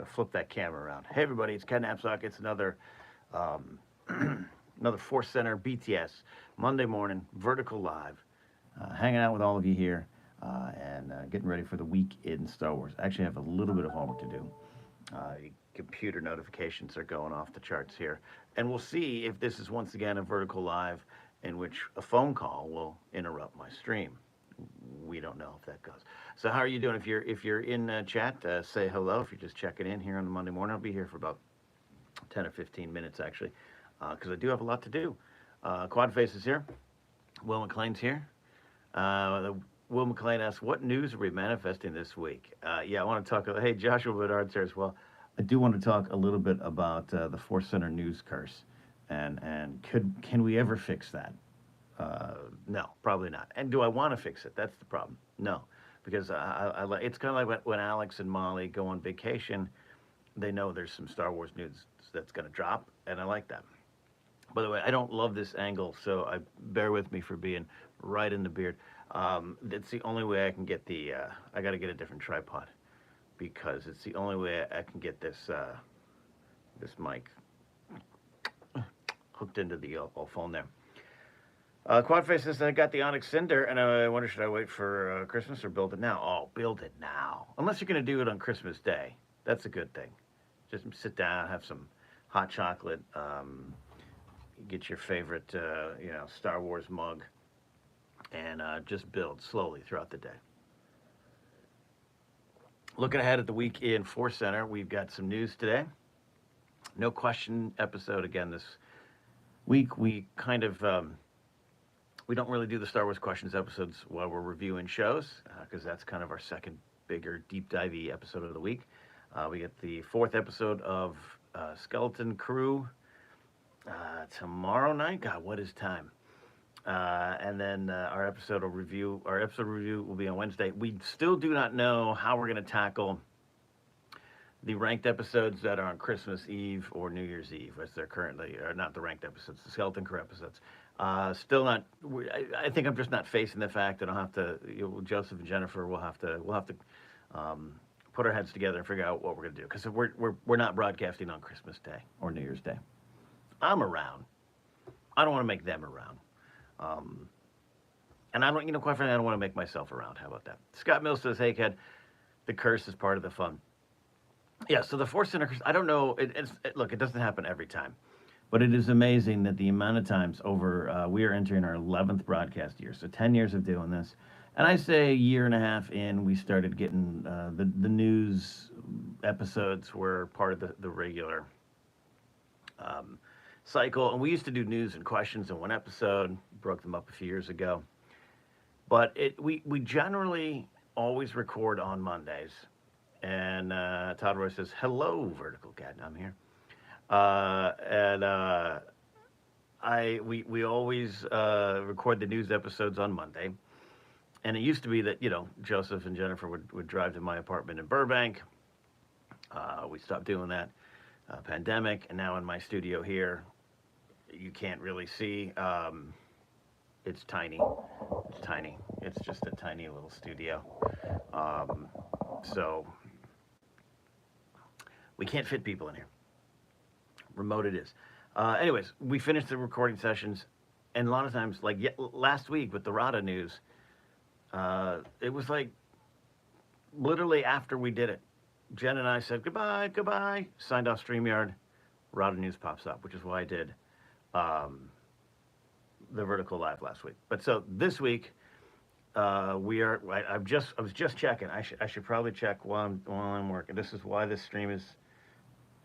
flip that camera around. Hey, everybody, it's Ken Knapsack. It's another um, another Force Center BTS Monday morning vertical live, hanging out with all of you here and getting ready for the week in Star Wars. I actually have a little bit of homework to do. Computer notifications are going off the charts here, and we'll see if this is once again a vertical live in which a phone call will interrupt my stream. We don't know if that goes. So how are you doing? If you're in chat, say hello. If you're just checking in here on the Monday morning, I'll be here for about 10 or 15 minutes actually, because I do have a lot to do. Quad Face is here. Will McLean's here. Will McLean asks, "What news are we manifesting this week?" Yeah, I want to talk. Hey, Joshua Bedard's here as well. I do want to talk a little bit about the Force Center news curse, and can we ever fix that? No, probably not. And do I want to fix it? That's the problem. No, because it's kind of like when Alex and Molly go on vacation, they know there's some Star Wars news that's going to drop, and I like that. By the way, I don't love this angle, so I bear with me for being right in the beard. It's the only way I can get the. I got to get a different tripod because it's the only way I can get this mic hooked into the old phone there. Quadface says, I got the Onyx Cinder, and I wonder, should I wait for Christmas or build it now? Oh, build it now. Unless you're going to do it on Christmas Day. That's a good thing. Just sit down, have some hot chocolate, get your favorite, Star Wars mug, and just build slowly throughout the day. Looking ahead at the week in Force Center, we've got some news today. No question episode again this week. We kind of... we don't really do the Star Wars questions episodes while we're reviewing shows, because that's kind of our second bigger deep divey episode of the week. We get the fourth episode of Skeleton Crew tomorrow night. God, what is time? And then our episode review will be on Wednesday. We still do not know how we're going to tackle the ranked episodes that are on Christmas Eve or New Year's Eve, as they're currently, or not the ranked episodes, the Skeleton Crew episodes. Still not. I think I'm just not facing the fact that I'll have to. Joseph and Jennifer will have to. We'll have to put our heads together and figure out what we're gonna do, because we're not broadcasting on Christmas Day or New Year's Day. I'm around. I don't want to make them around. And I don't. Quite frankly, I don't want to make myself around. How about that? Scott Mills says, "Hey, Ked, the curse is part of the fun." Yeah. So the Force Center curse. I don't know. Look, it doesn't happen every time. But it is amazing that the amount of times we are entering our 11th broadcast year, so 10 years of doing this. And I say a year and a half in, we started getting the news episodes were part of the regular cycle. And we used to do news and questions in one episode, broke them up a few years ago. But we generally always record on Mondays. And Todd Roy says, hello, Vertical Cat, I'm here. We always record the news episodes on Monday, and it used to be that Joseph and Jennifer would drive to my apartment in Burbank. We stopped doing that, pandemic, and now in my studio here, you can't really see. It's tiny. It's tiny. It's just a tiny little studio. So we can't fit people in here. Remote it is. Anyways, we finished the recording sessions, and a lot of times, like last week with the Rada news, it was like literally after we did it, Jen and I said goodbye, signed off StreamYard, Rada news pops up, which is why I did the vertical live last week. But so this week, we are. I was just checking. I should probably check while I'm working. This is why this stream is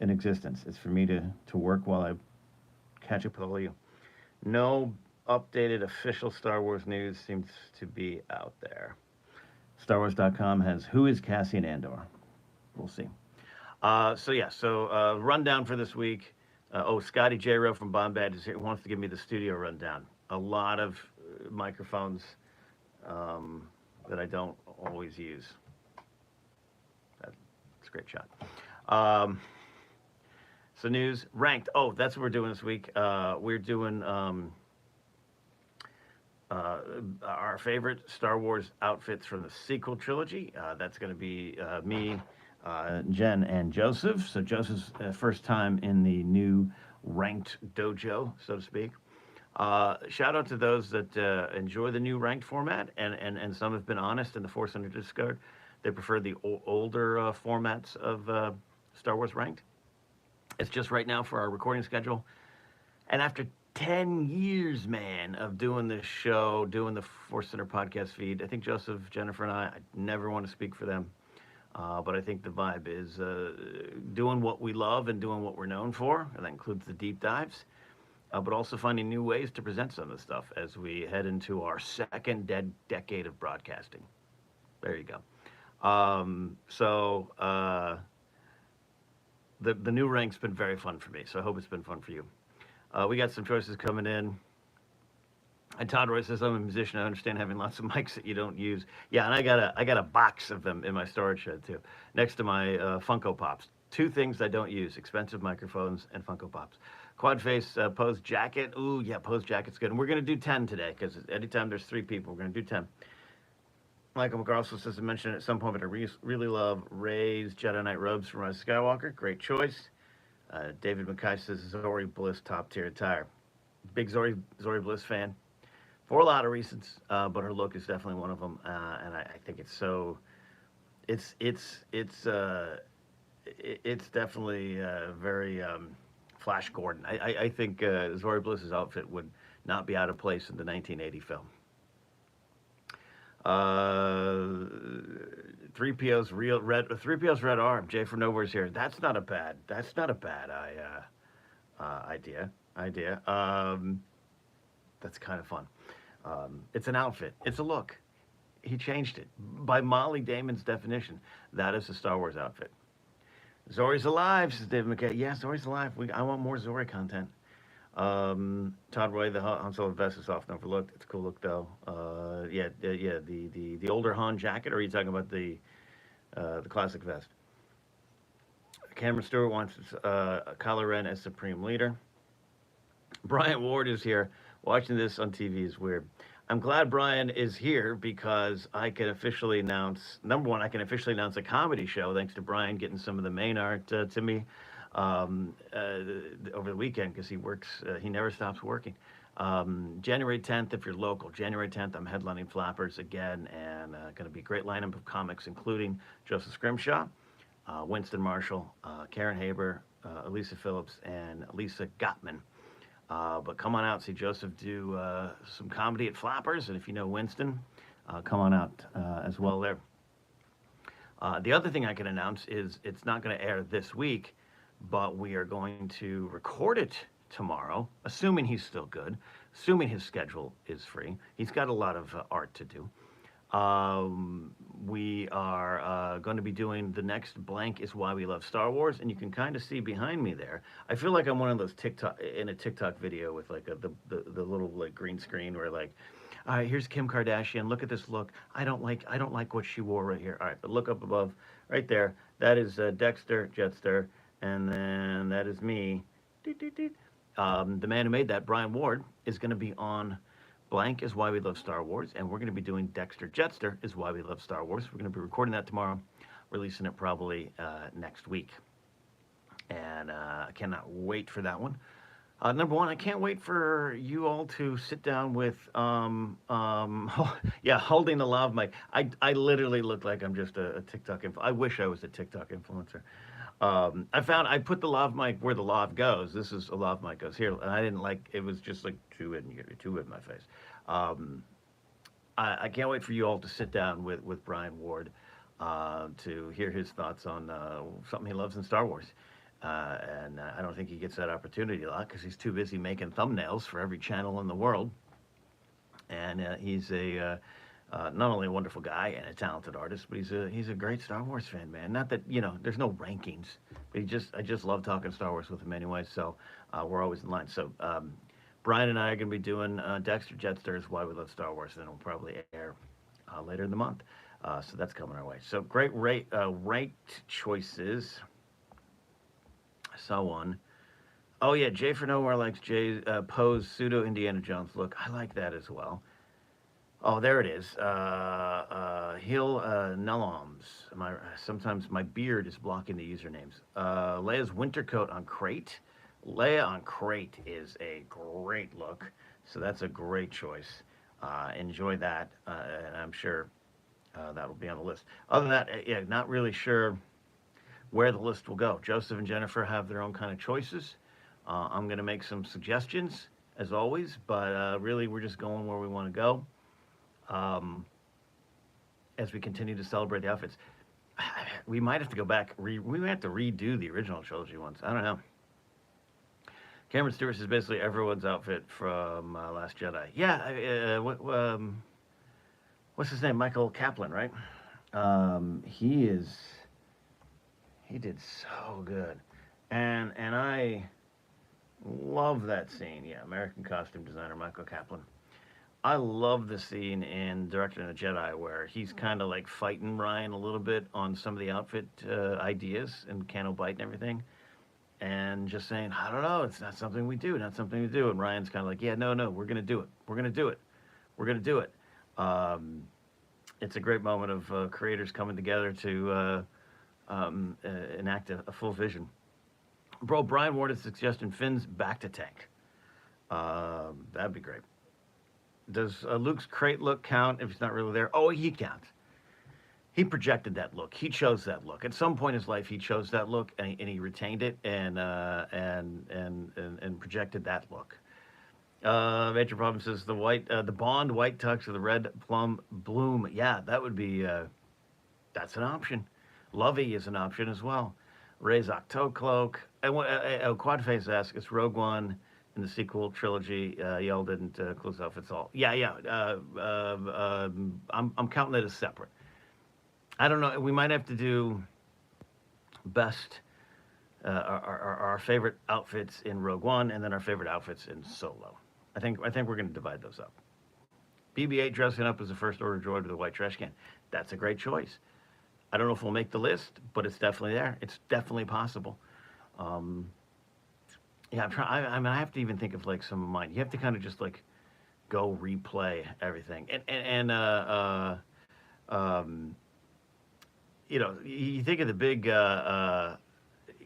in existence. It's for me to work while I catch up with all of you. No updated official Star Wars news seems to be out there. StarWars.com has who is Cassian Andor. We'll see. So rundown for this week. Scotty J. Rowe from Bombad is here. Wants to give me the studio rundown. A lot of microphones that I don't always use. That's a great shot. So news, ranked. Oh, that's what we're doing this week. We're doing our favorite Star Wars outfits from the sequel trilogy. That's going to be me, Jen and Joseph. So Joseph's first time in the new ranked dojo, so to speak. Shout out to those that enjoy the new ranked format, and some have been honest in the ForceCenter Discord. They prefer the older formats of Star Wars ranked. It's just right now for our recording schedule. And after 10 years, man, of doing this show, doing the ForceCenter podcast feed, I think Joseph, Jennifer, and I never want to speak for them. But I think the vibe is doing what we love and doing what we're known for, and that includes the deep dives, but also finding new ways to present some of the stuff as we head into our second decade of broadcasting. There you go. The new rank's been very fun for me, so I hope it's been fun for you. We got some choices coming in. And Todd Roy says, I'm a musician. I understand having lots of mics that you don't use. Yeah, and I got a box of them in my storage shed, too, next to my Funko Pops. Two things I don't use, expensive microphones and Funko Pops. Quad face Pose jacket. Ooh, yeah, Pose jacket's good. And we're going to do 10 today, because anytime there's 3 people, we're going to do 10. Michael McGraw says, I mentioned at some point, but I really love Ray's Jedi Knight robes from Rise of Skywalker. Great choice. David McKay says, Zori Bliss top tier attire. Big Zori Bliss fan. For a lot of reasons, but her look is definitely one of them, and I think it's so. It's definitely very Flash Gordon. I think Zori Bliss's outfit would not be out of place in the 1980 film. 3PO's red arm. Jay from Nowhere's here. That's not a bad idea. That's kind of fun. It's an outfit. It's a look. He changed it. By Molly Damon's definition, that is a Star Wars outfit. Zori's alive, says David McKay. Yeah, Zori's alive. I want more Zori content. Todd Roy, the Han Solo vest is often overlooked. It's a cool look, though. The older Han jacket, or are you talking about the classic vest? Cameron Stewart wants Kylo Ren as Supreme Leader. Bryant Ward is here. Watching this on TV is weird. I'm glad Brian is here because I can officially announce, number one, I can officially announce a comedy show thanks to Brian getting some of the main art to me over the weekend because he works, he never stops working. January 10th, if you're local, January 10th, I'm headlining Flappers again, and going to be a great lineup of comics, including Joseph Scrimshaw, Winston Marshall, Karen Haber, Elisa Phillips, and Lisa Gottman. But come on out, see Joseph do some comedy at Flappers, and if you know Winston, come on out as well there. The other thing I can announce is it's not going to air this week, but we are going to record it tomorrow, assuming he's still good, assuming his schedule is free. He's got a lot of art to do. We are going to be doing the next blank is why we love Star Wars, and you can kind of see behind me there. I feel like I'm one of those TikTok video with like the little like green screen where like, all right, here's Kim Kardashian. Look at this look. I don't like what she wore right here. All right, but look up above, right there. That is Dexter Jetster, and then that is me. The man who made that, Brian Ward, is going to be on Blank is Why We Love Star Wars, and we're going to be doing Dexter Jetster is Why We Love Star Wars. We're going to be recording that tomorrow, releasing it probably next week. And I cannot wait for that one. Number one, I can't wait for you all to sit down with, holding the lav mic. I literally look like I'm just a TikTok influencer. I wish I was a TikTok influencer. I put the lav mic where the lav goes. This is a lav mic goes here, and I didn't like, it was just like too in my face. I can't wait for you all to sit down with Brian Ward to hear his thoughts on something he loves in Star Wars. And I don't think he gets that opportunity a lot because he's too busy making thumbnails for every channel in the world. And he's not only a wonderful guy and a talented artist, but he's a great Star Wars fan, man. Not that, there's no rankings, but I just love talking Star Wars with him anyway, so we're always in line. So Brian and I are going to be doing Dexter Jetster is Why We Love Star Wars, and it'll probably air later in the month. So that's coming our way. So great ranked choices. So on. Oh yeah, Jay for Nowhere likes Jay's Poe's pseudo Indiana Jones look. I like that as well. Oh, there it is. Hill Nellums. Sometimes my beard is blocking the usernames. Leia's winter coat on crate. Leia on crate is a great look, so that's a great choice. Enjoy that, and I'm sure that'll be on the list. Other than that, yeah, not really sure where the list will go. Joseph and Jennifer have their own kind of choices. I'm going to make some suggestions as always, but really we're just going where we want to go. Um, as we continue to celebrate the outfits. We might have to go back. We might have to redo the original trilogy ones. I don't know. Cameron Stewart is basically everyone's outfit from Last Jedi. Yeah. What's his name? Michael Kaplan, right? He is. He did so good, and I love that scene. Yeah, American costume designer Michael Kaplan. I love the scene in Director and the Jedi where he's kind of like fighting Ryan a little bit on some of the outfit ideas and Cano Bite and everything, and just saying, I don't know, it's not something we do, not something we do. And Ryan's kind of like, yeah, no, we're gonna do it, we're gonna do it, we're gonna do it. Um, it's a great moment of creators coming together to enact a full vision. Bro, Brian Ward is suggesting Finn's back to tank. That'd be great. Does Luke's crate look count if he's not really there? Oh, he counts. He projected that look. He chose that look. At some point in his life, he chose that look and he retained it and projected that look. Major Problem says the Bond white tux or the red plum bloom. Yeah, that would be. That's an option. Lovey is an option as well. Ray's Octo cloak. And Quadface asks, is Rogue One in the sequel trilogy? Y'all didn't close outfits all. Yeah. I'm counting it as separate. I don't know. We might have to do best our favorite outfits in Rogue One, and then our favorite outfits in Solo. I think we're going to divide those up. BB-8 dressing up as a First Order droid with a white trash can. That's a great choice. I don't know if we'll make the list, but it's definitely there. It's definitely possible. Yeah, I'm trying. I mean, I have to even think of like some of mine. You have to kind of just like go replay everything, um, you think of the big,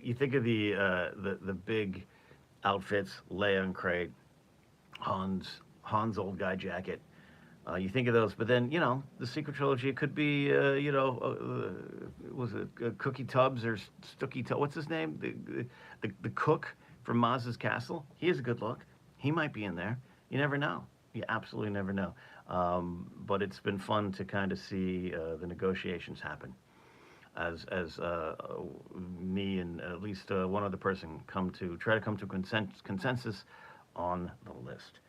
you think of the big outfits, Leia and Craig, Han's old guy jacket. You think of those, but then the sequel trilogy. It could be was it Cookie Tubbs or Stooky Tubbs? What's his name? The cook from Maz's castle. He has a good look. He might be in there. You never know. You absolutely never know. But it's been fun to kind of see the negotiations happen as me and at least one other person try to come to consensus on the list.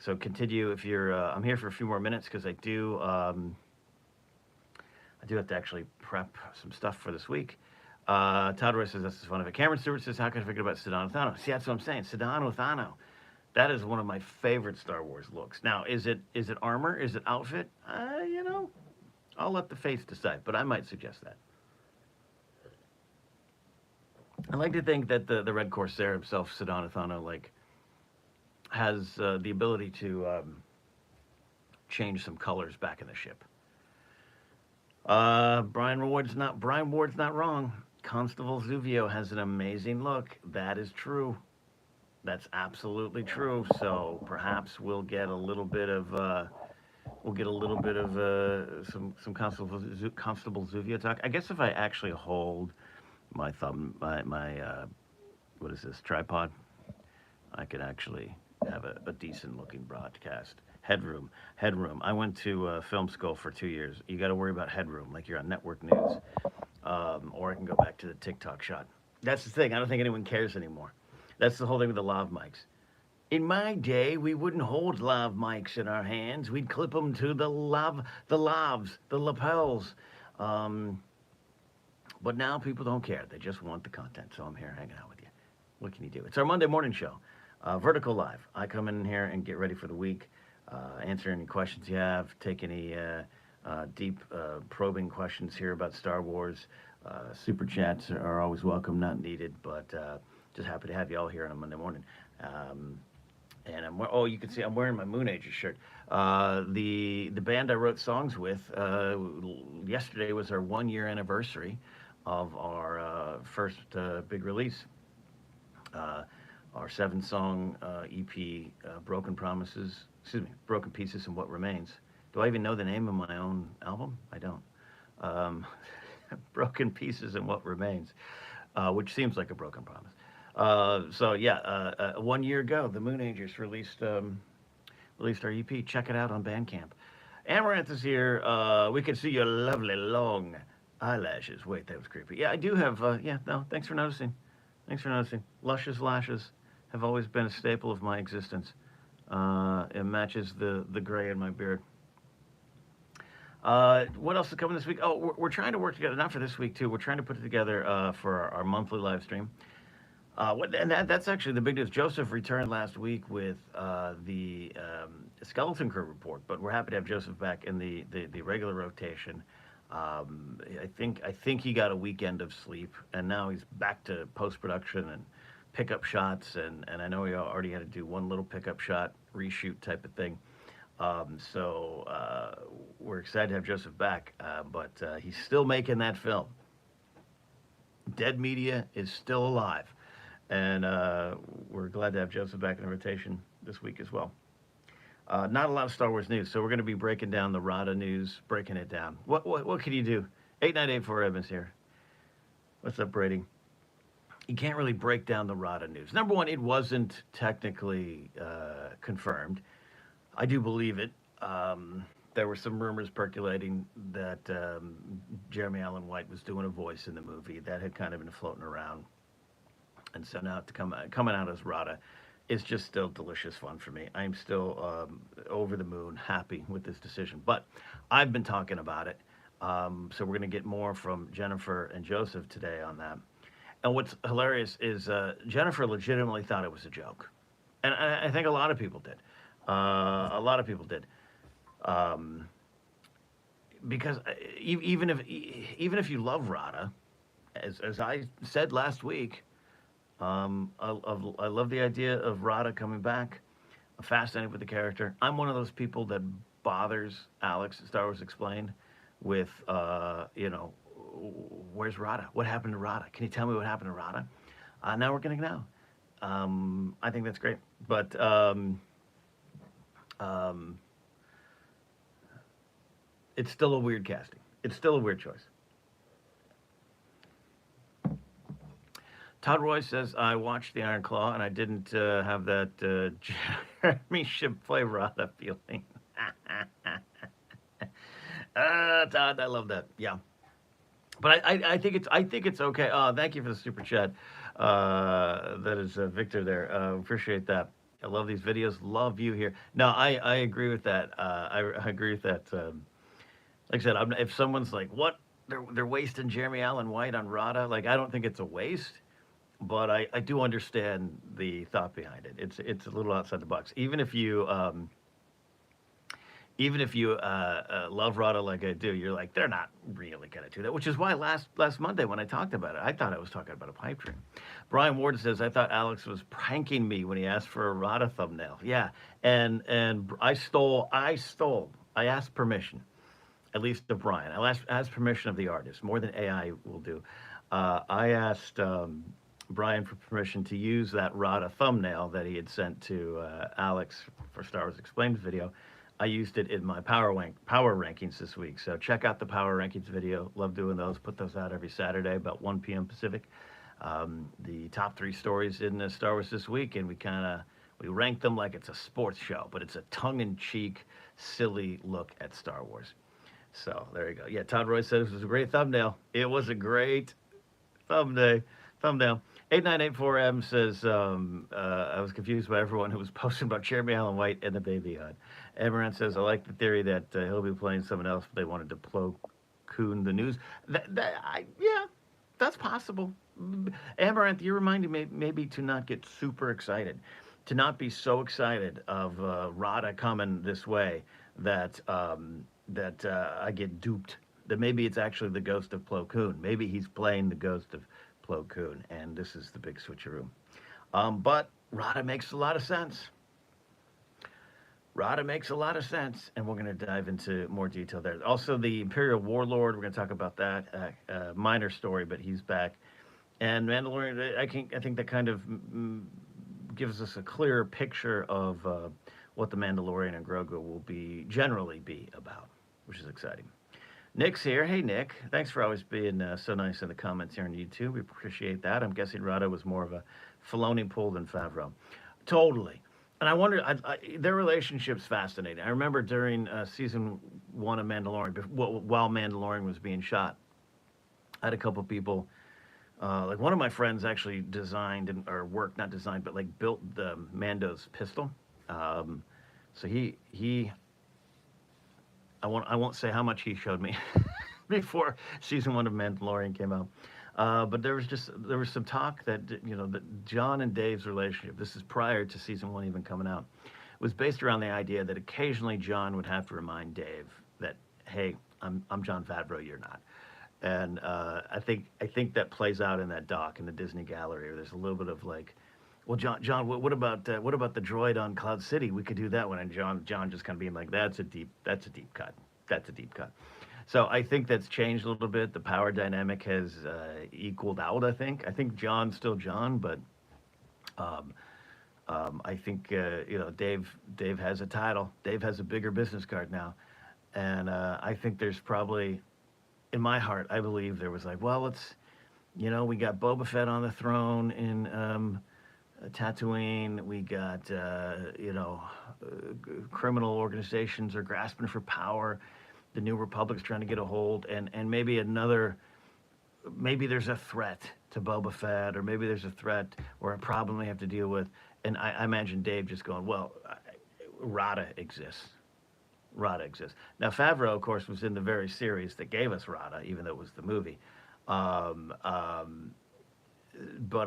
So continue if you're. I'm here for a few more minutes because I do have to actually prep some stuff for this week. Todd Roy says that's fun of it. Cameron Stewart says, how can I forget about Sedano Thano? See, that's what I'm saying. Sedano Thano. That is one of my favorite Star Wars looks. Now, is it armor? Is it outfit? I'll let the faith decide, but I might suggest that. I like to think that the Red Corsair himself, Sedano Thano, like, has the ability to change some colors back in the ship. Brian Ward's not wrong. Constable Zuvio has an amazing look. That is true. That's absolutely true. So perhaps we'll get a little bit of some Constable Zuvio talk. I guess if I actually hold my what is this, tripod, I could actually have a decent looking broadcast. Headroom. I went to film school for 2 years. You got to worry about headroom like you're on network news. Or I can go back to the TikTok shot. That's the thing. I don't think anyone cares anymore. That's the whole thing with the lav mics. In my day, we wouldn't hold lav mics in our hands. We'd clip them to the lavs, the lapels. But now people don't care. They just want the content. So I'm here hanging out with you. What can you do? It's our Monday morning show. Vertical Live. I come in here and get ready for the week, answer any questions you have, take any deep probing questions here about Star Wars. Super chats are always welcome, not needed, but just happy to have you all here on a Monday morning. And oh, you can see I'm wearing my Moon Ages shirt. The band I wrote songs with, yesterday was our 1 year anniversary of our first big release. Uh, our 7 song EP, Broken Promises, excuse me, Broken Pieces and What Remains. Do I even know the name of my own album? I don't. Um, Broken Pieces and What Remains, which seems like a broken promise. So yeah, 1 year ago, the Moon Agers released our EP. Check it out on Bandcamp. Amaranth is here. We can see your lovely long eyelashes. Wait, that was creepy. Yeah, I do have. Yeah, no, thanks for noticing. Thanks for noticing. Luscious lashes have always been a staple of my existence. It matches the gray in my beard. What else is coming this week? Oh, we're trying to work together. Not for this week too. We're trying to put it together for our monthly live stream. And that's actually the big news. Joseph returned last week with the Skeleton Crew report, but we're happy to have Joseph back in the regular rotation. I think he got a weekend of sleep, and now he's back to post production and pickup shots, and I know he already had to do one little pickup shot reshoot type of thing. So we're excited to have Joseph back, but he's still making that film. Dead Media is still alive. And we're glad to have Joseph back in the rotation this week as well. Not a lot of Star Wars news, so we're going to be breaking down the Rada news, breaking it down. What can you do? 8984 Evans here. What's up, Brady? You can't really break down the Rada news. Number one, it wasn't technically confirmed. I do believe it. There were some rumors percolating that Jeremy Allen White was doing a voice in the movie. That had kind of been floating around. And so now to coming out as Rada is just still delicious fun for me. I'm still over the moon, happy with this decision. But I've been talking about it. So we're going to get more from Jennifer and Joseph today on that. And what's hilarious is Jennifer legitimately thought it was a joke. And I think a lot of people did. A lot of people did. Because even if you love Rada, as I said last week, I love the idea of Rada coming back. I'm fascinated with the character. I'm one of those people that bothers Alex at Star Wars Explained with, where's Rada? What happened to Rada? Can you tell me what happened to Rada? Now we're going to know. I think that's great. But it's still a weird casting. It's still a weird choice. Todd Roy says, I watched The Iron Claw and I didn't have that Jeremy should play Rada feeling. Todd, I love that. Yeah. But I think it's okay. Thank you for the super chat. That is Victor there. Appreciate that. I love these videos. Love you here. No, I agree with that. I agree with that. Like I said, if someone's like, what? They're wasting Jeremy Allen White on Rada. Like, I don't think it's a waste. But I do understand the thought behind it. It's a little outside the box. Even if you love Rada like I do, you're like, they're not really gonna do that. Which is why last Monday when I talked about it, I thought I was talking about a pipe dream. Brian Ward says, I thought Alex was pranking me when he asked for a Rada thumbnail. Yeah, and I asked permission, at least of Brian. I asked permission of the artist, more than AI will do. I asked Brian for permission to use that Rada thumbnail that he had sent to Alex for Star Wars Explained video. I used it in my power rankings this week. So check out the power rankings video. Love doing those. Put those out every Saturday about 1 p.m. Pacific. The top 3 stories in Star Wars this week, and we rank them like it's a sports show, but it's a tongue-in-cheek, silly look at Star Wars. So there you go. Yeah, Todd Roy said it was a great thumbnail. It was a great thumbnail. 8984M says, I was confused by everyone who was posting about Jeremy Allen White and the baby hut. Amaranth says, I like the theory that he'll be playing someone else, but they wanted to Plo Koon the news. Yeah, that's possible. Amaranth, you're reminding me maybe to not get super excited, to not be so excited of Rada coming this way that I get duped. That maybe it's actually the ghost of Plo Koon. Maybe he's playing the ghost of Plo Koon, and this is the big switcheroo. But Rada makes a lot of sense. Rada makes a lot of sense, and we're going to dive into more detail there. Also, the Imperial Warlord, we're going to talk about that. Minor story, but he's back. And Mandalorian, I think that kind of gives us a clearer picture of what the Mandalorian and Grogu will generally be about, which is exciting. Nick's here. Hey, Nick. Thanks for always being so nice in the comments here on YouTube. We appreciate that. I'm guessing Rada was more of a Filoni pull than Favreau. Totally. And I wonder, their relationship's fascinating. I remember during season 1 of Mandalorian, while Mandalorian was being shot, I had a couple people, like one of my friends actually designed or worked, not designed, but like built the Mando's pistol. So I won't say how much he showed me before season 1 of Mandalorian came out. But there was some talk that that John and Dave's relationship. This is prior to season 1 even coming out. Was based around the idea that occasionally John would have to remind Dave that, hey, I'm John Favreau, you're not. And I think that plays out in that doc in the Disney Gallery. Where there's a little bit of like, well, John, what about the droid on Cloud City? We could do that one. And John just kind of being like, that's a deep cut. That's a deep cut. So I think that's changed a little bit. The power dynamic has equaled out. I think John's still John, but I think Dave has a title. Dave has a bigger business card now, and I think there's probably, in my heart, I believe there was like, well, we got Boba Fett on the throne in Tatooine. We got criminal organizations are grasping for power. The New Republic's trying to get a hold, and maybe there's a threat to Boba Fett, or maybe there's a threat or a problem they have to deal with. And I imagine Dave just going, well, Rada exists. Rada exists. Now, Favreau, of course, was in the very series that gave us Rada, even though it was the movie. But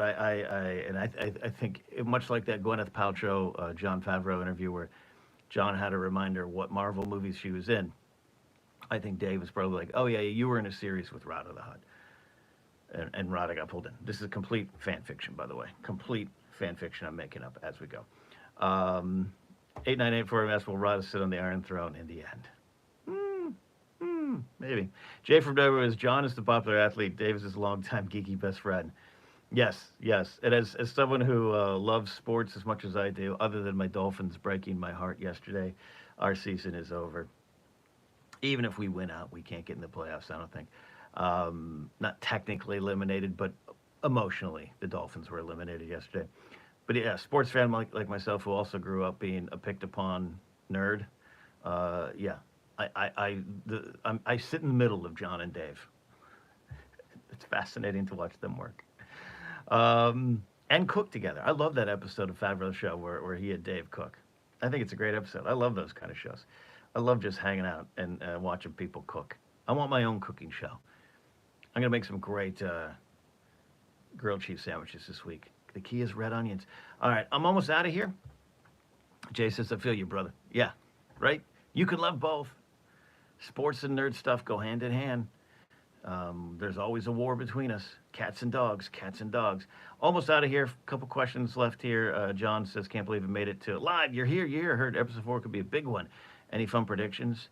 I think much like that Gwyneth Paltrow, Jon Favreau interview where John had a reminder what Marvel movies she was in. I think Dave was probably like, oh yeah, you were in a series with Rada the Hutt. And Rada got pulled in. This is complete fan fiction, by the way. Complete fan fiction I'm making up as we go. 8984 asks, will Rada sit on the Iron Throne in the end? Maybe. Jay from Denver is, John is the popular athlete. Dave is his longtime geeky best friend. Yes. And as someone who loves sports as much as I do, other than my Dolphins breaking my heart yesterday, our season is over. Even if we win out, we can't get in the playoffs, I don't think. Not technically eliminated, but emotionally, the Dolphins were eliminated yesterday. But yeah, sports fan like myself, who also grew up being a picked upon nerd. I sit in the middle of John and Dave. It's fascinating to watch them work. And cook together. I love that episode of Favreau's show where he had Dave cook. I think it's a great episode. I love those kind of shows. I love just hanging out and watching people cook. I want my own cooking show. I'm going to make some great grilled cheese sandwiches this week. The key is red onions. All right, I'm almost out of here. Jay says, I feel you, brother. Yeah, right? You can love both. Sports and nerd stuff go hand in hand. There's always a war between us. Cats and dogs. Almost out of here. A couple questions left here. John says, can't believe it made it to live. You're here. Heard episode 4 could be a big one. Any fun predictions?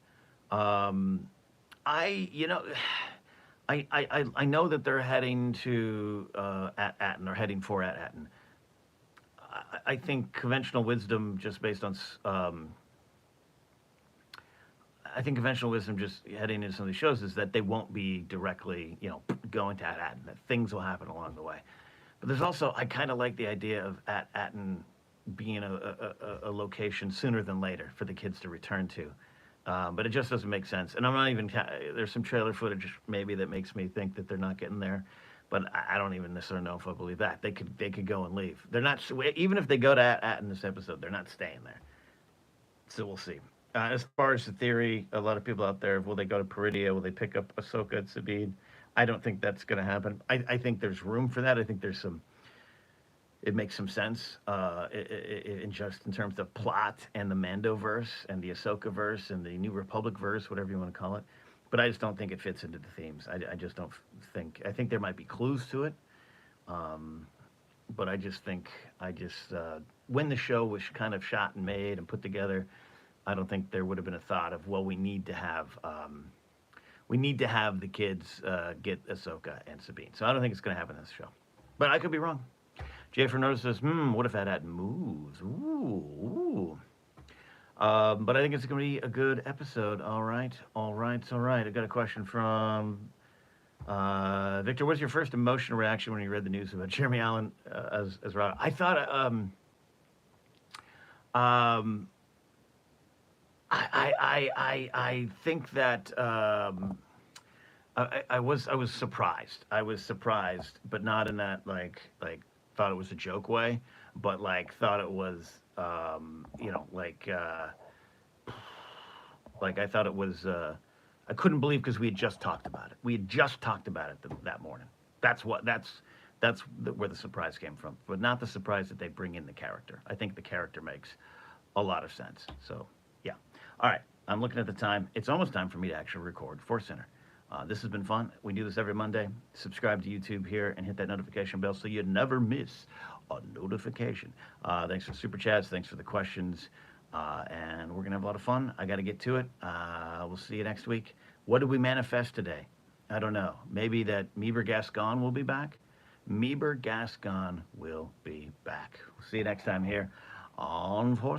I know that they're heading to Atten, or heading for Atten. I think conventional wisdom, just based on, I think conventional wisdom, just heading into some of these shows, is that they won't be directly, going to Atten. That things will happen along the way. But there's also, I kind of like the idea of Atten being a location sooner than later for the kids to return to. But it just doesn't make sense. And I'm not even, there's some trailer footage maybe that makes me think that they're not getting there. But I don't even necessarily know if I believe that. They could go and leave. They're not, even if they go to Atten this episode, they're not staying there. So we'll see. As far as the theory, a lot of people out there, will they go to Peridia? Will they pick up Ahsoka and Sabine? I don't think that's going to happen. I think there's room for that. I think there's it makes some sense in terms of plot and the Mando verse and the Ahsoka verse and the New Republic verse, whatever you want to call it. But I just don't think it fits into the themes. I just don't think. I think there might be clues to it. But I just think when the show was kind of shot and made and put together, I don't think there would have been a thought of, well, we need to have the kids get Ahsoka and Sabine. So I don't think it's going to happen in this show. But I could be wrong. Jay Fernando says, what if that had moves? Ooh. But I think it's going to be a good episode. All right. I got a question from Victor. What's your first emotional reaction when you read the news about Jeremy Allen as Rada? I thought, I think that I was surprised. I was surprised, but not in that thought it was a joke way, but thought it was I thought it was I couldn't believe because we had just talked about it. We had just talked about it that morning. That's where the surprise came from, but not the surprise that they bring in the character. I think the character makes a lot of sense. So yeah. All right. I'm looking at the time. It's almost time for me to actually record ForceCenter. This has been fun. We do this every Monday. Subscribe to YouTube here and hit that notification bell so you never miss a notification. Thanks for the super chats. Thanks for the questions. And we're going to have a lot of fun. I got to get to it. We'll see you next week. What did we manifest today? I don't know. Maybe that Meeber Gascon will be back. Meeber Gascon will be back. We'll see you next time here on Force.